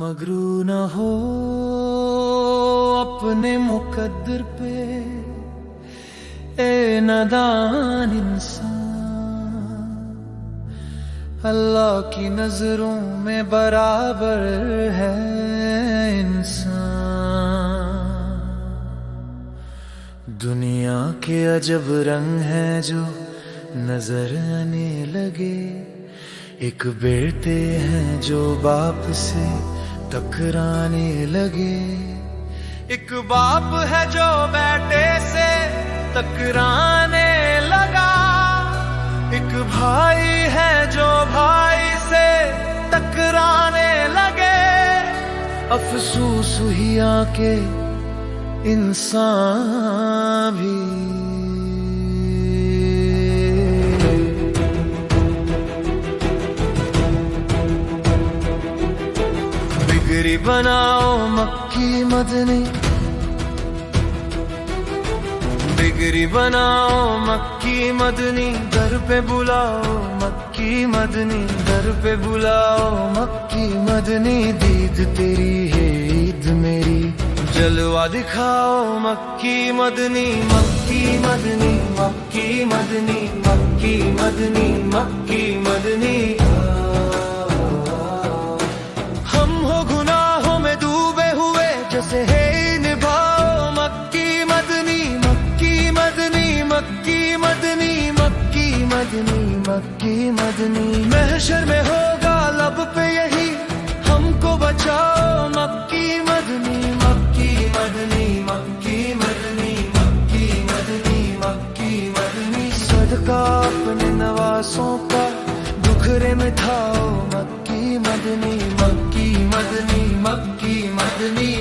मगरू न हो अपने मुकद्दर पे ए नादान इंसान, अल्लाह की नजरों में बराबर है इंसान। दुनिया के अजब रंग हैं जो नजर आने लगे, एक बेटे हैं जो बाप से टकराने लगे, एक बाप है जो बेटे से टकराने लगा, एक भाई है जो भाई से टकराने लगे। अफसोस हुई आके इंसान भी बिगड़ी बनाओ मक्की मदनी, बिगड़ी बनाओ मक्की मदनी, दर पे बुलाओ मक्की मदनी, दर पे बुलाओ मक्की मदनी। दीद तेरी है ईद मेरी, जलवा दिखाओ मक्की मदनी, मक्की मदनी, मक्की मदनी, मक्की मदनी, मक्की मदनी। हम हो गुनाहों में डूबे हुए जैसे है निभाओ मक्की मदनी, मक्की मदनी, मक्की मदनी, मक्की मदनी, मक्की मदनी। महशर में होगा लब पे यही हमको बचाओ मक्की मदनी, मक्की मदनी, मक्की मदनी, मक्की मदनी, मक्की मदनी। सदका अपने नवासों का दुखरे मिठाओ मक्की मदनी, मक्की मदनी, मक्की मदनी।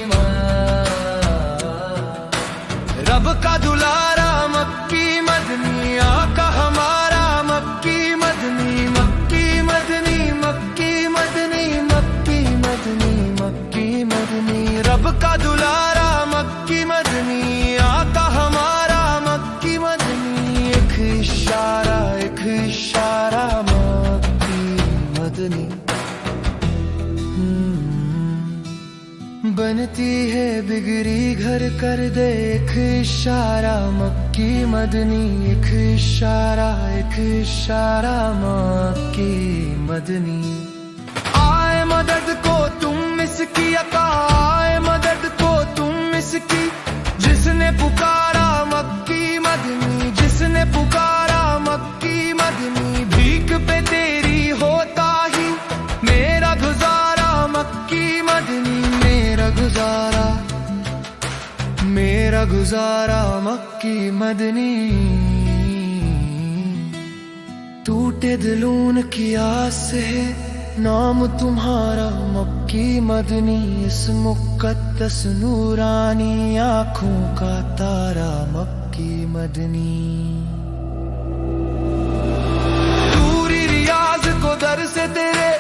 रब का दुलारा मक्की मदनी, आका हमारा मक्की मदनी, मक्की मदनी, मक्की मदनी, मक्की मदनी, मक्की मदनी। रब का दुलारा मक्की मदनी, आका हमारा मक्की मदनी। एक इशारा मक्की मदनी। बनती है बिगड़ी घर कर दे एक इशारा मक्की मदनी, एक इशारा मक्की मदनी। आए मदद को तुम इसकी अता, आए मदद को तुम इसकी, जिसने पुकारा मक्की मदनी, जिसने पुकारा मक्की मदनी। भीख पे तेरी होता ही मेरा गुजारा मक्की मदनी, मेरा गुजारा मक्की मदनी। टूटे दिलों की आस है नाम तुम्हारा मक्की मदनी, इस मुकद्दस नूरानी आँखों का तारा मक्की मदनी। दूरी रियाज को दर से तेरे